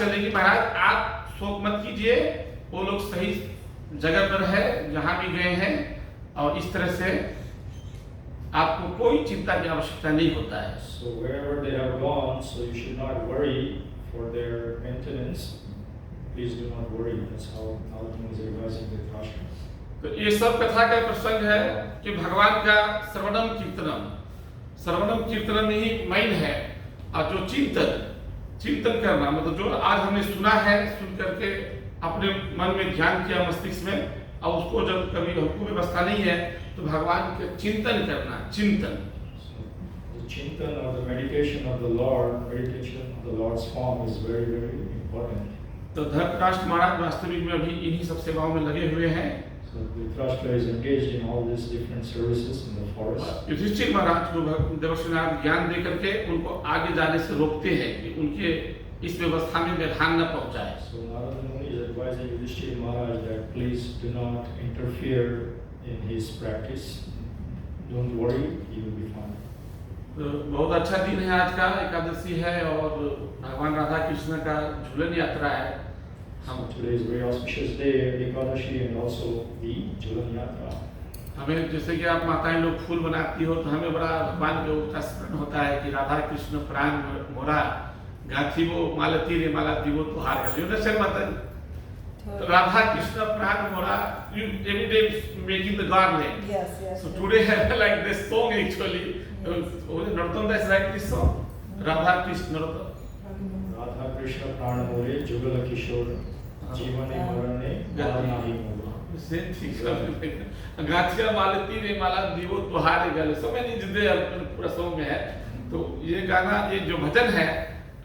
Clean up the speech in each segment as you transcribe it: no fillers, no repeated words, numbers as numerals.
चलेगी महाराज, आप शोक मत कीजिए, वो लोग सही जगह पर है जहां भी गए हैं, और इस तरह से आपको कोई चिंता की आवश्यकता नहीं होता है। So wherever they have gone, so you should not worry for their maintenance. Please do not worry. That's how Alvin is advising the Krishna. तो ये सब कथा का प्रसंग है कि भगवान का श्रवणम कीर्तनम ही मेन है, और जो चिंतन करना, मतलब जो आज हमने सुना है, सुन करके अपने मन में ध्यान किया, मस्तिष्क में, और उसको जब कभी हमको व्यवस्था नहीं है तो भगवान के चिंतन करना, चिंतन। The chintan or the meditation of the Lord's form is very, very important. तो धृतराष्ट्र महाराज वास्तविक में अभी इन्हीं सब सेवाओं में लगे हुए हैं। So Dhritarashtra is engaged in all these different services in the forest. Yudhishthir महाराज को देवर्षि नारद ज्ञान दे करके उनको आगे जाने से रोकते हैं कि उनके इस व्यवस्था में व्यवधान न पहुंचाए। So Narada Muni is advising Yudhishthira Maharaj that please do not interfere in his practice. Don't worry, he will be fine. तो बहुत अच्छा दिन है आज का, एकादशी है और भगवान राधा कृष्ण का झूलन यात्रा है। Today is a very auspicious day, Ekadashi, and also the Jhulan Yatra. हमें जैसे कि आप माताएं लोग फूल बनाती हो, तो हमें बड़ा भगवान के का स्मरण होता है कि राधा कृष्ण प्राण मोरा गाथी वो मालती रे माला दीवो तुहार कर। यू अंडरस्टैंड माता जी? तो राधा कृष्ण प्राण मोरा, you every day making the garland. Yes. So today I like this song actually. Narottam Das write this song. Radha Krishna Radha Krishna प्राण मोरे जुगल किशोर जीवने मरणे गानाहि मोरा. Same thing. गाथिया मालती रे माला दीवो तुहारे गले, so many जिदे पूरा सॉन्ग में है। तो ये गाना, ये जो भजन है,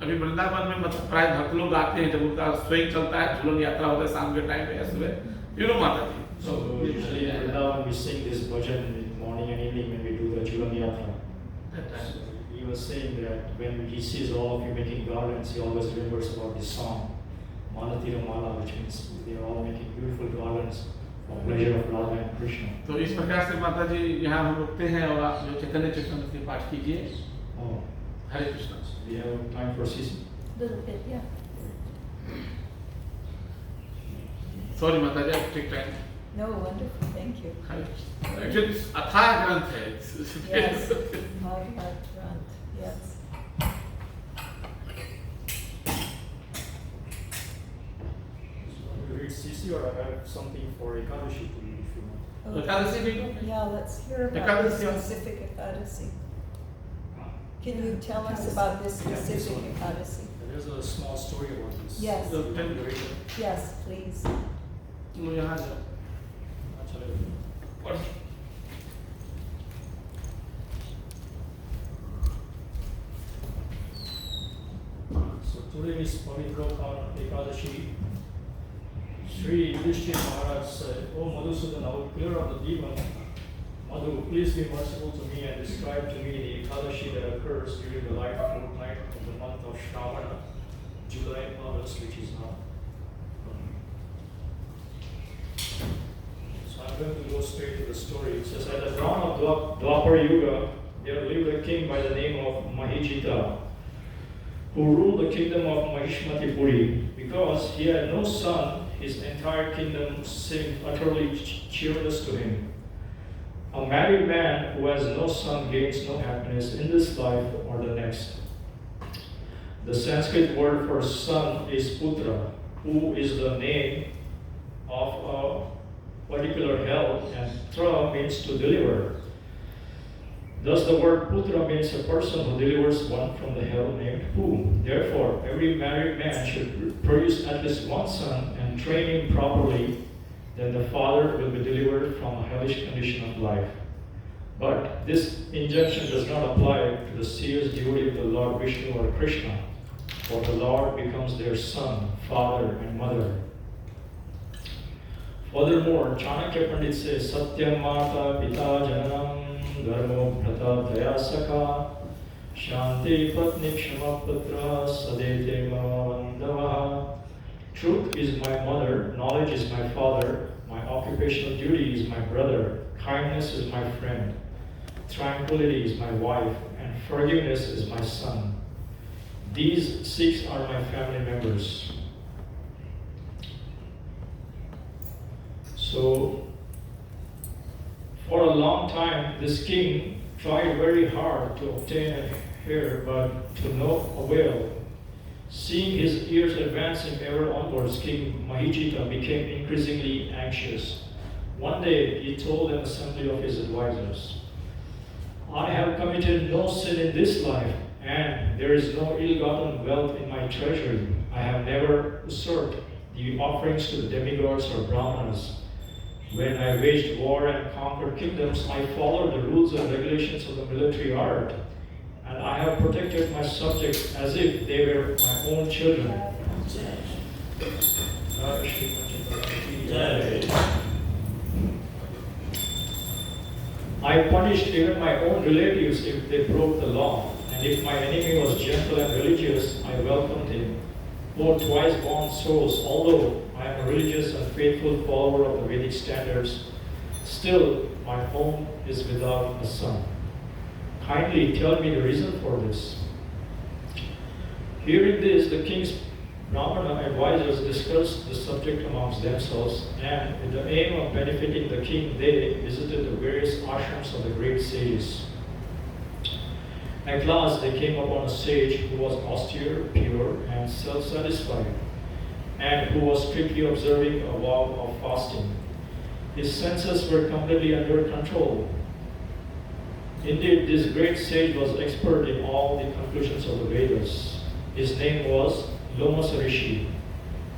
अभी वृंदावन में मतलब प्राय भक्त लोग आते हैं, जब उनका स्वयं चलता है, झूलन यात्रा होता है शाम के टाइम पे, सुबह, you know माता जी। So usually in Vrindavan we sing this bhajan in morning and evening when we do the Jhulan Yatra. So he was saying that when he sees all of you making garlands, he always remembers about this song, Malatira Mala, which means they are all making beautiful garlands for pleasure of Radha and Krishna. तो इस प्रकार से माता जी यहाँ हम रुकते हैं, और आप जो चैतन्य चेतन के पाठ कीजिए। Oh, Hare Krishna. we have time for ceasing. Little bit, yeah. Sorry माता जी, आप take time. No, wonderful, thank you. Hare Krishna. Actually अथाह ग्रंथ है। Yes, Bhagavad Granth, yes. You read CC or I have something for Ekadashi to read if you want. Ekadashi भी Yeah, let's hear about Ekadasi, this yeah. specific Ekadasi. Can you tell us about this specific Ekadasi? There's a small story about this. Yes. Narration. Yes, please. लोग यहाँ जाओ। पढ़। So today is Pavitra Ekadashi. Sri Yudhishthira Maharaj said, "O Madhusudan, I will clear up the demon. Madhu, please be merciful to me and describe to me the Ekadashi that occurs during the light fortnight of the month of Shravana, July, August, which is now." So I'm going to go straight to the story. It says, at the dawn of Dwapara Yuga, there lived a king by the name of Mahijita, who ruled the kingdom of Mahishmati Puri. Because he had no son, his entire kingdom seemed utterly cheerless to him. A married man who has no son gains no happiness in this life or the next. The Sanskrit word for son is putra, who is the name of a particular hell, and tra means to deliver. Thus the word putra means a person who delivers one from the hell named Pu. Therefore, every married man should produce at least one son and train him properly, then the father will be delivered from a hellish condition of life. But this injunction does not apply to the serious devotee of the Lord Vishnu or Krishna, for the Lord becomes their son, father, and mother. Furthermore, Chanakya Pandit says, Satyam Mata Pita Jananam Dharmo Bhrata Daya Saka Shanti Patni Kshama Putra Sadete Vandavaha. Truth is my mother, knowledge is my father, my occupational duty is my brother, kindness is my friend, tranquility is my wife, and forgiveness is my son. These 6 are my family members. So, for a long time, this king tried very hard to obtain a heir, but to no avail. Seeing his years advancing ever onwards, King Mahijita became increasingly anxious. One day, he told an assembly of his advisors, I have committed no sin in this life, and there is no ill-gotten wealth in my treasury. I have never usurped the offerings to the demigods or brahmanas. When I waged war and conquered kingdoms, I followed the rules and regulations of the military art, and I have protected my subjects as if they were my own children. I punished even my own relatives if they broke the law, and if my enemy was gentle and religious, I welcomed him. O twice-born souls, although I am a religious and faithful follower of the Vedic standards, still my home is without a son. Kindly tell me the reason for this. Hearing this, the king's Brahmana advisors discussed the subject amongst themselves, and with the aim of benefiting the king, they visited the various ashrams of the great sages. At last, they came upon a sage who was austere, pure, and self-satisfied, and who was strictly observing a vow of fasting. His senses were completely under control. Indeed, this great sage was expert in all the conclusions of the Vedas. His name was Lomasa Rishi,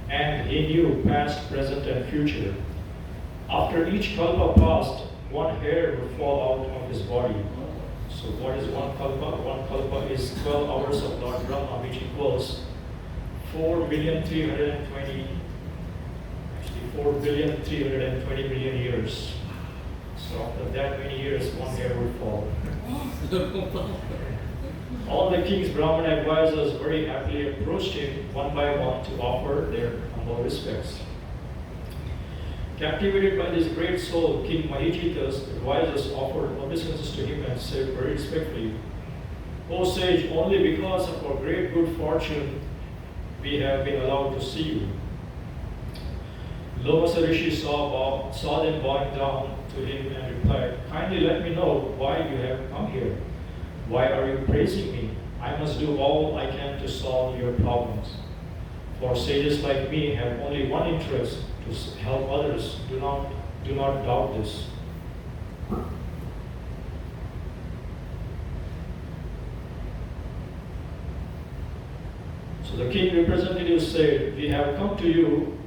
and he knew past, present, and future. After each kalpa passed, one hair would fall out of his body. So what is one kalpa? One kalpa is 12 hours of Lord Brahma, which equals 4,320 million years. So after that many years, one hair would fall. All the king's Brahmin advisors very happily approached him one by one to offer their humble respects. Captivated by this great soul, King Mahijita's advisors offered obeisances to him and said very respectfully, O sage, only because of our great good fortune we have been allowed to see you. Lomasa Rishi saw them bowing down to him and replied, kindly let me know why you have come here. Why are you praising me? I must do all I can to solve your problems. For sages like me have only one interest, to help others. Do not doubt this. So the king representative said, we have come to you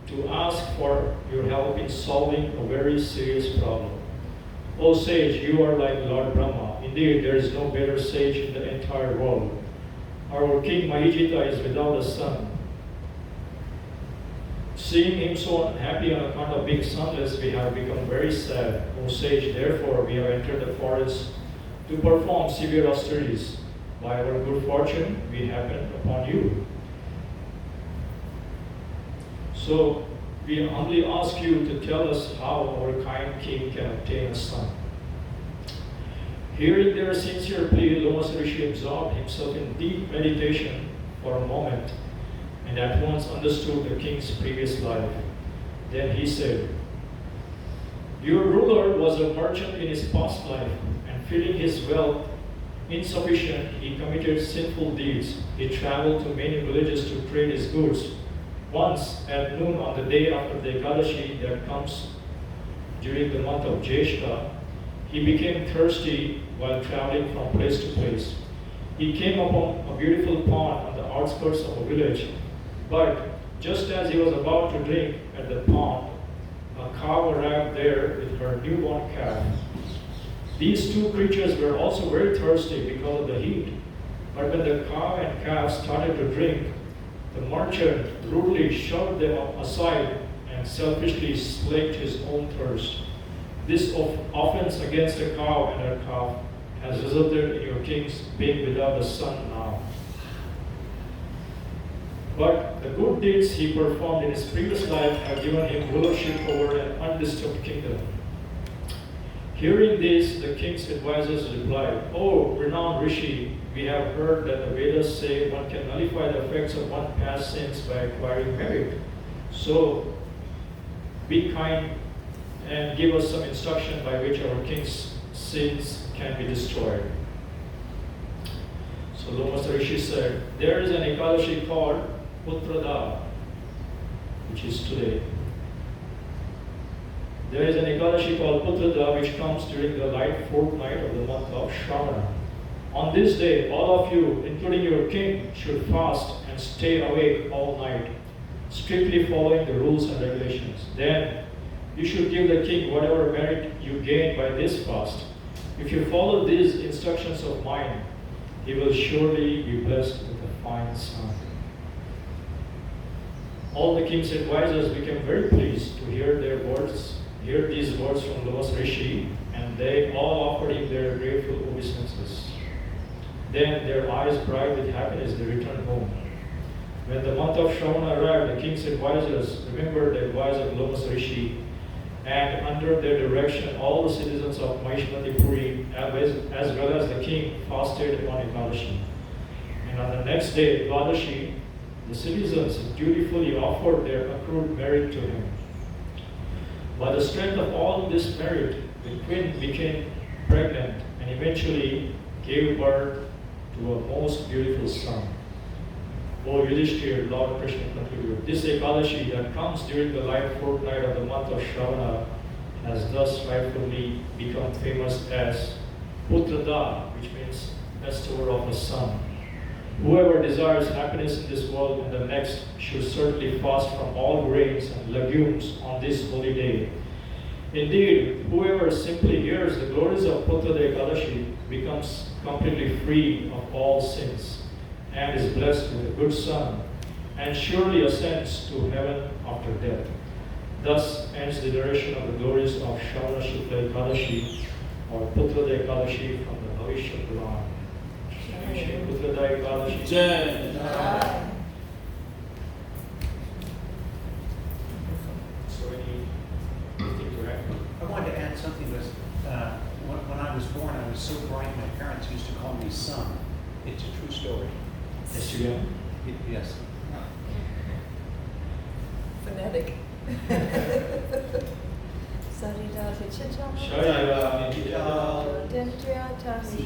to ask for your help in solving a very serious problem. O sage, you are like Lord Brahma. Indeed, there is no better sage in the entire world. Our king Mahijita is without a son. Seeing him so unhappy on account of being sonless, we have become very sad. O sage, therefore, we have entered the forest to perform severe austerities. By our good fortune, we happened upon you. So, we humbly ask you to tell us how our kind king can obtain a son. Hearing their sincere plea, Lomasa Rishi absorbed himself in deep meditation for a moment and at once understood the king's previous life. Then he said, your ruler was a merchant in his past life, and feeling his wealth insufficient, he committed sinful deeds. He traveled to many villages to trade his goods. Once at noon on the day after the Ekadashi that comes during the month of Jeshta, he became thirsty while traveling from place to place. He came upon a beautiful pond on the outskirts of a village, but just as he was about to drink at the pond, a cow arrived there with her newborn calf. These two creatures were also very thirsty because of the heat, but when the cow and calf started to drink, the merchant rudely shoved them aside and selfishly slaked his own thirst. This offense against a cow and her calf has resulted in your king's being without a son now. But the good deeds he performed in his previous life have given him rulership over an undisturbed kingdom. Hearing this, the king's advisors replied, "Oh, renowned Rishi, we have heard that the Vedas say one can nullify the effects of one's past sins by acquiring merit. So, be kind and give us some instruction by which our king's sins can be destroyed." So Lomas Rishi said, there is an Ekadashi called Putrada, which is today. There is an Ekadashi called Putrada which comes during the light fortnight of the month of Shravana. On this day, all of you, including your king, should fast and stay awake all night, strictly following the rules and regulations. Then, you should give the king whatever merit you gain by this fast. If you follow these instructions of mine, he will surely be blessed with a fine son. All the king's advisors became very pleased to hear these words from Lomas Rishi, and they all offered him their grateful obeisances. Then, their eyes bright with happiness, they returned home. When the month of Shravana arrived, the king's advisors remembered the advice of Lomas Rishi, and under their direction, all the citizens of Mahishmati Puri, as well as the king, fasted on Ekadashi. And on the next day, Dwadashi, the citizens dutifully offered their accrued merit to him. By the strength of all this merit, the queen became pregnant and eventually gave birth to a most beautiful son. O Yudhishthir, Lord Krishna continued, this Ekadashi that comes during the light fortnight of the month of Shravana has thus rightfully become famous as Putrada, which means bestower of a son. Whoever desires happiness in this world and the next should certainly fast from all grains and legumes on this holy day. Indeed, whoever simply hears the glories of Putrada Ekadashi becomes completely free of all sins and is blessed with a good son, and surely ascends to heaven after death. Thus ends the narration of the glories of Shravana Shukla Ekadashi, or Putrada Ekadashi from the Bhavishya Purana. Shri Putrada Ekadashi. Jai. So anything to add? I wanted to add something. When I was born, I was so bright, my parents used to call me son. It's a true story. Yes, you go. Yes. Phonetic. Sarita Vichita. Shaya Dendria Tasi.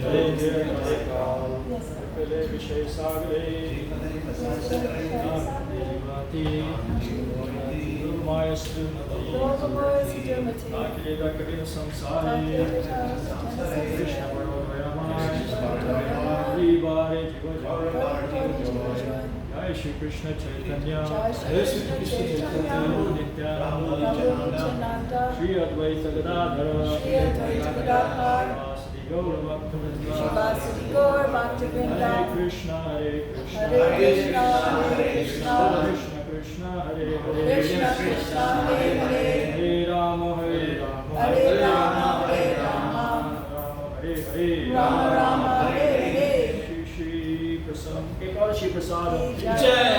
Jai Shri Krishna Chaitanya, Jai Shri Krishna Chaitanya, Nityananda, Shri Advaita Gadadhara, Sri Vasudhi Gaur Bhaktivinoda, Hare Krishna, Hare Krishna, Hare Krishna, Hare Krishna, Krishna Krishna, Hare Hare, Krishna Krishna, Hare Hare, Hare Rama, Hare Rama, Hare Rama, Hare Rama, Hare Hare, Rama Rama, Hare Hare. Shri Prasad, Ekadashi Prasad. Jai.